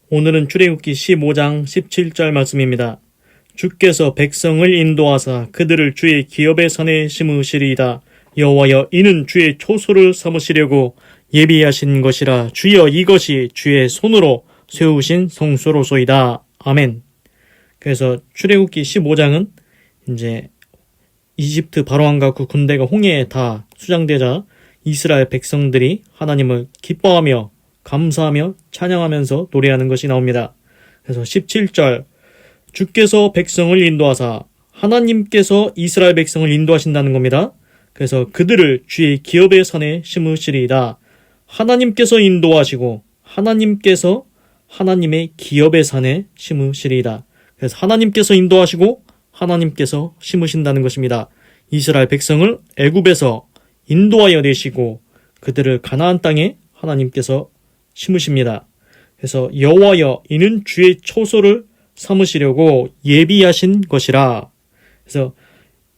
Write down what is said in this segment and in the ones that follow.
오늘은 출애굽기 15장 17절 말씀입니다. 주께서 백성을 인도하사 그들을 주의 기업의 산에 심으시리이다. 여호와여, 이는 주의 초소를 삼으시려고 예비하신 것이라. 주여, 이것이 주의 손으로 세우신 성소로소이다. 아멘. 그래서 출애굽기 15장은 이제 이집트 바로왕과 그 군대가 홍해에 다 수장되자 이스라엘 백성들이 하나님을 기뻐하며 감사하며 찬양하면서 노래하는 것이 나옵니다. 그래서 17절, 주께서 백성을 인도하사, 하나님께서 이스라엘 백성을 인도하신다는 겁니다. 그래서 그들을 주의 기업의 산에 심으시리이다. 하나님께서 인도하시고 하나님께서 하나님의 기업의 산에 심으시리이다. 그래서 하나님께서 인도하시고 하나님께서 심으신다는 것입니다. 이스라엘 백성을 애굽에서 인도하여 내시고 그들을 가나안 땅에 하나님께서 심으십니다. 그래서 여호와여, 이는 주의 초소를 삼으시려고 예비하신 것이라. 그래서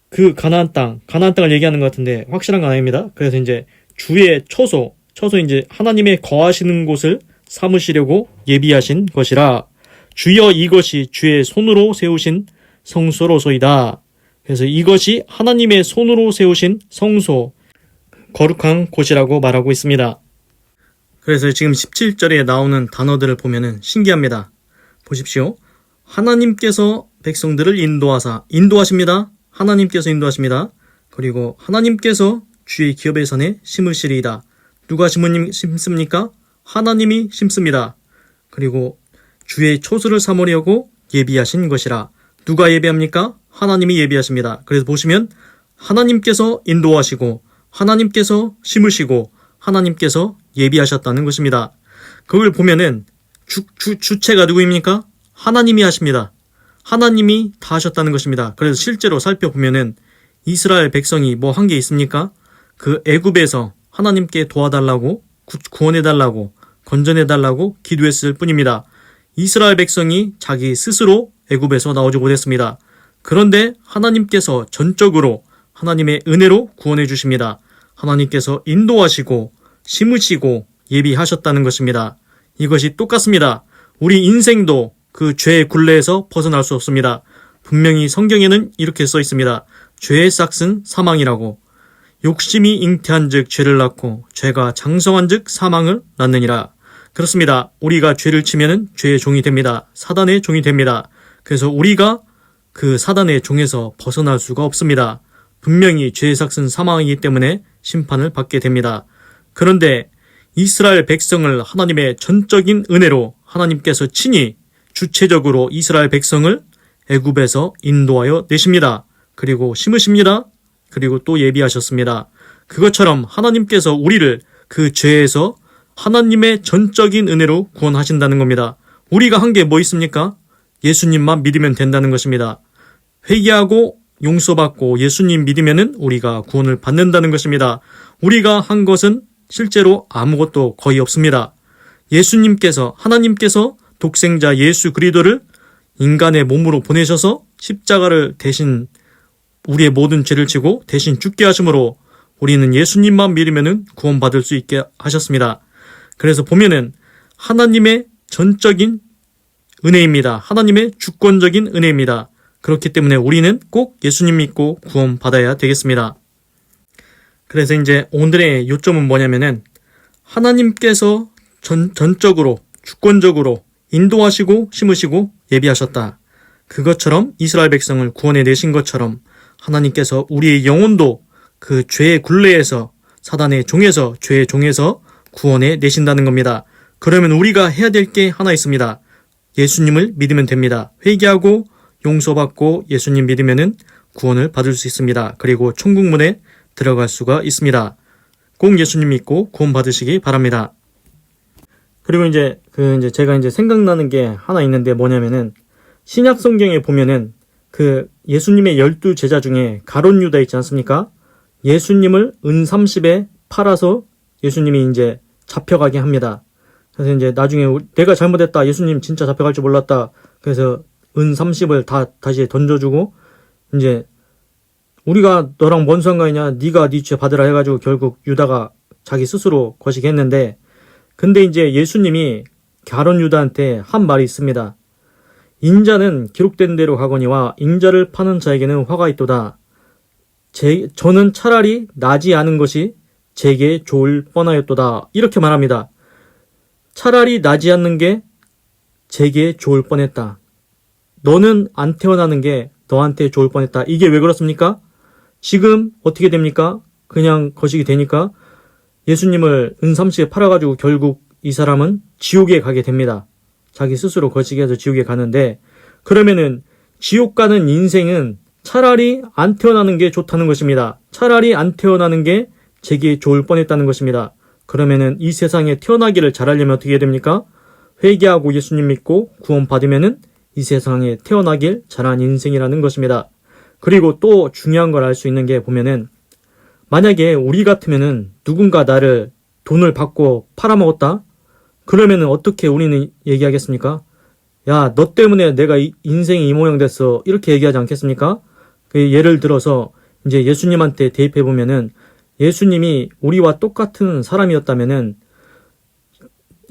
그 가나안 땅을 얘기하는 것 같은데 확실한 건 아닙니다. 그래서 이제 주의 초소 이제 하나님의 거하시는 곳을 삼으시려고 예비하신 것이라. 주여, 이것이 주의 손으로 세우신 성소로소이다. 그래서 이것이 하나님의 손으로 세우신 성소, 거룩한 곳이라고 말하고 있습니다. 그래서 지금 17절에 나오는 단어들을 보면은 신기합니다. 보십시오. 하나님께서 백성들을 인도하십니다. 하나님께서 인도하십니다. 그리고 하나님께서 주의 기업의 산에 심으시리이다. 누가 심습니까? 하나님이 심습니다. 그리고 주의 초소를 삼으려고 예비하신 것이라. 누가 예비합니까? 하나님이 예비하십니다. 그래서 보시면 하나님께서 인도하시고 하나님께서 심으시고 하나님께서 예비하셨다는 것입니다. 그걸 보면은 주체가 누구입니까? 하나님이 하십니다. 하나님이 다 하셨다는 것입니다. 그래서 실제로 살펴보면은 이스라엘 백성이 뭐 한 게 있습니까? 그 애굽에서 하나님께 도와달라고, 구원해달라고, 건져내달라고 기도했을 뿐입니다. 이스라엘 백성이 자기 스스로 애굽에서 나오지 못했습니다. 그런데 하나님께서 전적으로 하나님의 은혜로 구원해 주십니다. 하나님께서 인도하시고 심으시고 예비하셨다는 것입니다. 이것이 똑같습니다. 우리 인생도 그 죄의 굴레에서 벗어날 수 없습니다. 분명히 성경에는 이렇게 써 있습니다. 죄의 싹은 사망이라고. 욕심이 잉태한 즉 죄를 낳고 죄가 장성한 즉 사망을 낳느니라. 그렇습니다. 우리가 죄를 치면은 죄의 종이 됩니다. 사단의 종이 됩니다. 그래서 우리가 그 사단의 종에서 벗어날 수가 없습니다. 분명히 죄의 삭은 사망이기 때문에 심판을 받게 됩니다. 그런데 이스라엘 백성을 하나님의 전적인 은혜로 하나님께서 친히 주체적으로 이스라엘 백성을 애굽에서 인도하여 내십니다. 그리고 심으십니다. 그리고 또 예비하셨습니다. 그것처럼 하나님께서 우리를 그 죄에서 하나님의 전적인 은혜로 구원하신다는 겁니다. 우리가 한 게 뭐 있습니까? 예수님만 믿으면 된다는 것입니다. 회개하고 용서받고 예수님 믿으면은 우리가 구원을 받는다는 것입니다. 우리가 한 것은 실제로 아무것도 거의 없습니다. 예수님께서, 하나님께서 독생자 예수 그리스도를 인간의 몸으로 보내셔서 십자가를 대신 우리의 모든 죄를 지고 대신 죽게 하심으로 우리는 예수님만 믿으면은 구원받을 수 있게 하셨습니다. 그래서 보면은 하나님의 전적인 은혜입니다. 하나님의 주권적인 은혜입니다. 그렇기 때문에 우리는 꼭 예수님 믿고 구원받아야 되겠습니다. 그래서 이제 오늘의 요점은 뭐냐면은 하나님께서 전적으로 주권적으로 인도하시고 심으시고 예비하셨다. 그것처럼 이스라엘 백성을 구원해 내신 것처럼 하나님께서 우리의 영혼도 그 죄의 굴레에서 사단의 종에서 죄의 종에서 구원해 내신다는 겁니다. 그러면 우리가 해야 될 게 하나 있습니다. 예수님을 믿으면 됩니다. 회개하고 용서받고 예수님 믿으면은 구원을 받을 수 있습니다. 그리고 천국문에 들어갈 수가 있습니다. 꼭 예수님 믿고 구원 받으시기 바랍니다. 그리고 이제 제가 생각나는 게 하나 있는데 뭐냐면은 신약 성경에 보면은 그 예수님의 12제자 중에 가룟 유다 있지 않습니까? 예수님을 은 30에 팔아서 예수님이 이제 잡혀가게 합니다. 그래서 이제 나중에 내가 잘못했다. 예수님 진짜 잡혀갈 줄 몰랐다. 그래서 은 30을 다시 던져주고 이제 우리가 너랑 뭔 상관이냐, 네가 네 죄 받으라 해가지고 결국 유다가 자기 스스로 거시기 했는데, 근데 이제 예수님이 가룟 유다한테 한 말이 있습니다. 인자는 기록된 대로 가거니와 인자를 파는 자에게는 화가 있도다. 저는 차라리 나지 않은 것이 제게 좋을 뻔하였도다. 이렇게 말합니다. 차라리 나지 않는 게 제게 좋을 뻔했다. 너는 안 태어나는 게 너한테 좋을 뻔했다. 이게 왜 그렇습니까? 지금 어떻게 됩니까? 그냥 거식이 되니까 예수님을 은삼시에 팔아가지고 결국 이 사람은 지옥에 가게 됩니다. 자기 스스로 거시기 해서 지옥에 가는데, 그러면은 지옥 가는 인생은 차라리 안 태어나는 게 좋다는 것입니다. 차라리 안 태어나는 게 제게 좋을 뻔했다는 것입니다. 그러면은 이 세상에 태어나기를 잘하려면 어떻게 해야 됩니까? 회개하고 예수님 믿고 구원 받으면은 이 세상에 태어나길 잘한 인생이라는 것입니다. 그리고 또 중요한 걸 알 수 있는 게 보면은, 만약에 우리 같으면은 누군가 나를 돈을 받고 팔아먹었다? 그러면은 어떻게 우리는 얘기하겠습니까? 야, 너 때문에 내가 인생이 이 모양 됐어. 이렇게 얘기하지 않겠습니까? 예를 들어서 이제 예수님한테 대입해보면은, 예수님이 우리와 똑같은 사람이었다면은,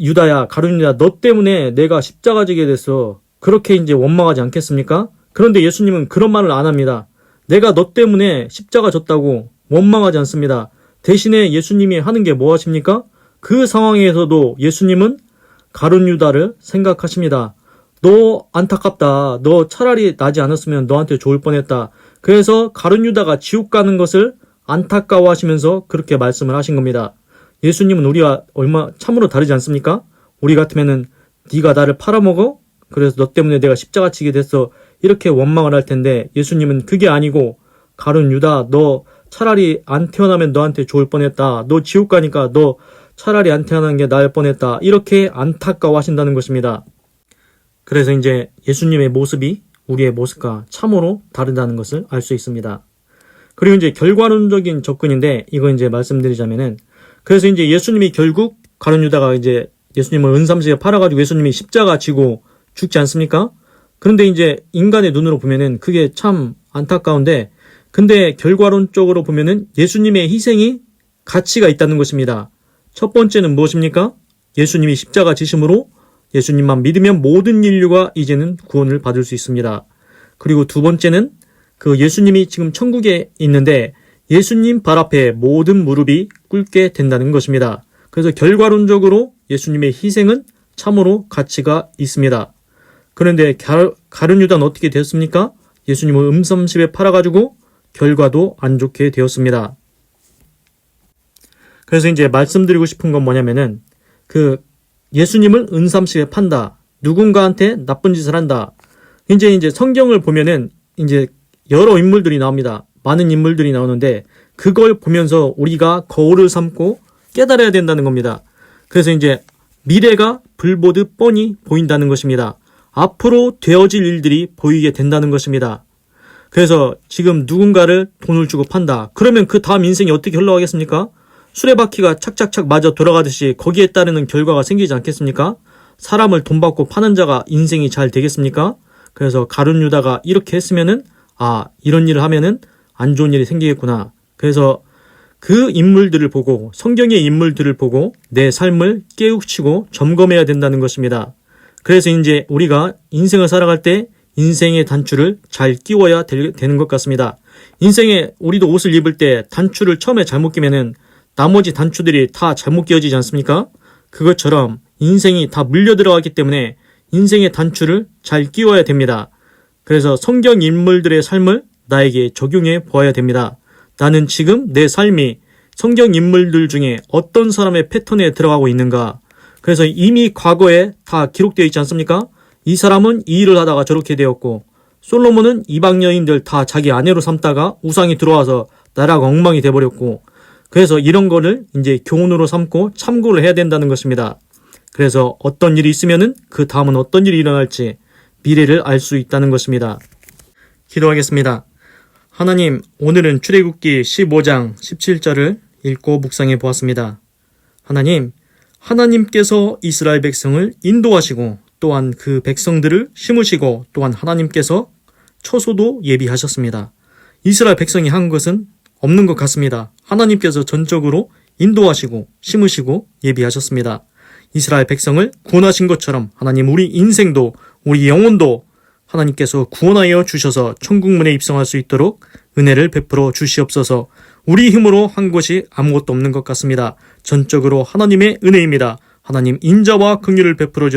유다야, 가룟 유다, 너 때문에 내가 십자가 지게 됐어. 그렇게 이제 원망하지 않겠습니까? 그런데 예수님은 그런 말을 안 합니다. 내가 너 때문에 십자가 졌다고 원망하지 않습니다. 대신에 예수님이 하는 게 뭐 하십니까? 그 상황에서도 예수님은 가룟 유다를 생각하십니다. 너 안타깝다. 너 차라리 나지 않았으면 너한테 좋을 뻔했다. 그래서 가룟 유다가 지옥 가는 것을 안타까워하시면서 그렇게 말씀을 하신 겁니다. 예수님은 우리와 얼마 참으로 다르지 않습니까? 우리 같으면은 네가 나를 팔아먹어? 그래서 너 때문에 내가 십자가 치게 됐어. 이렇게 원망을 할 텐데, 예수님은 그게 아니고, 가룟 유다, 너 차라리 안 태어나면 너한테 좋을 뻔했다. 너 지옥 가니까 너 차라리 안 태어난 게 나을 뻔했다. 이렇게 안타까워하신다는 것입니다. 그래서 이제 예수님의 모습이 우리의 모습과 참으로 다르다는 것을 알 수 있습니다. 그리고 이제 결과론적인 접근인데, 이거 이제 말씀드리자면은, 그래서 이제 예수님이 결국 가룟 유다가 이제 예수님을 은삼시에 팔아가지고 예수님이 십자가 지고 죽지 않습니까? 그런데 이제 인간의 눈으로 보면은 그게 참 안타까운데, 근데 결과론적으로 보면은 예수님의 희생이 가치가 있다는 것입니다. 첫 번째는 무엇입니까? 예수님이 십자가 지심으로 예수님만 믿으면 모든 인류가 이제는 구원을 받을 수 있습니다. 그리고 두 번째는 그 예수님이 지금 천국에 있는데 예수님 발 앞에 모든 무릎이 꿇게 된다는 것입니다. 그래서 결과론적으로 예수님의 희생은 참으로 가치가 있습니다. 그런데 가룟 유다는 어떻게 되었습니까? 예수님을 음삼십에 팔아가지고 결과도 안 좋게 되었습니다. 그래서 이제 말씀드리고 싶은 건 뭐냐면은, 그 예수님을 은삼십에 판다. 누군가한테 나쁜 짓을 한다. 이제 성경을 보면은 이제 여러 인물들이 나옵니다. 많은 인물들이 나오는데 그걸 보면서 우리가 거울을 삼고 깨달아야 된다는 겁니다. 그래서 이제 미래가 불보듯 뻔히 보인다는 것입니다. 앞으로 되어질 일들이 보이게 된다는 것입니다. 그래서 지금 누군가를 돈을 주고 판다. 그러면 그 다음 인생이 어떻게 흘러가겠습니까? 수레바퀴가 착착착 맞아 돌아가듯이 거기에 따르는 결과가 생기지 않겠습니까? 사람을 돈 받고 파는 자가 인생이 잘 되겠습니까? 그래서 가룟 유다가 이렇게 했으면은, 이런 일을 하면은 안 좋은 일이 생기겠구나. 그래서 그 인물들을 보고, 성경의 인물들을 보고 내 삶을 깨우치고 점검해야 된다는 것입니다. 그래서 이제 우리가 인생을 살아갈 때 인생의 단추를 잘 끼워야 되는 것 같습니다. 인생에 우리도 옷을 입을 때 단추를 처음에 잘못 끼면은 나머지 단추들이 다 잘못 끼워지지 않습니까? 그것처럼 인생이 다 물려 들어가기 때문에 인생의 단추를 잘 끼워야 됩니다. 그래서 성경 인물들의 삶을 나에게 적용해 보아야 됩니다. 나는 지금 내 삶이 성경 인물들 중에 어떤 사람의 패턴에 들어가고 있는가? 그래서 이미 과거에 다 기록되어 있지 않습니까? 이 사람은 이 일을 하다가 저렇게 되었고, 솔로몬은 이방 여인들 다 자기 아내로 삼다가 우상이 들어와서 나라가 엉망이 돼버렸고, 그래서 이런 거를 이제 교훈으로 삼고 참고를 해야 된다는 것입니다. 그래서 어떤 일이 있으면은 그 다음은 어떤 일이 일어날지 미래를 알 수 있다는 것입니다. 기도하겠습니다. 하나님, 오늘은 출애굽기 15장 17절을 읽고 묵상해 보았습니다. 하나님, 하나님께서 이스라엘 백성을 인도하시고 또한 그 백성들을 심으시고 또한 하나님께서 처소도 예비하셨습니다. 이스라엘 백성이 한 것은 없는 것 같습니다. 하나님께서 전적으로 인도하시고 심으시고 예비하셨습니다. 이스라엘 백성을 구원하신 것처럼 하나님 우리 인생도 우리 영혼도 하나님께서 구원하여 주셔서 천국문에 입성할 수 있도록 은혜를 베풀어 주시옵소서. 우리 힘으로 한 것이 아무것도 없는 것 같습니다. 전적으로 하나님의 은혜입니다. 하나님 인자와 긍휼을 베풀어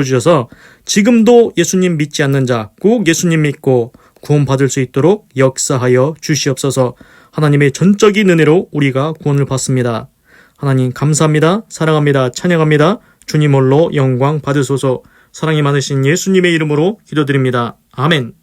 주셔서 지금도 예수님 믿지 않는 자 꼭 예수님 믿고 구원받을 수 있도록 역사하여 주시옵소서. 하나님의 전적인 은혜로 우리가 구원을 받습니다. 하나님 감사합니다. 사랑합니다. 찬양합니다. 주님 홀로 영광 받으소서. 사랑이 많으신 예수님의 이름으로 기도드립니다. 아멘.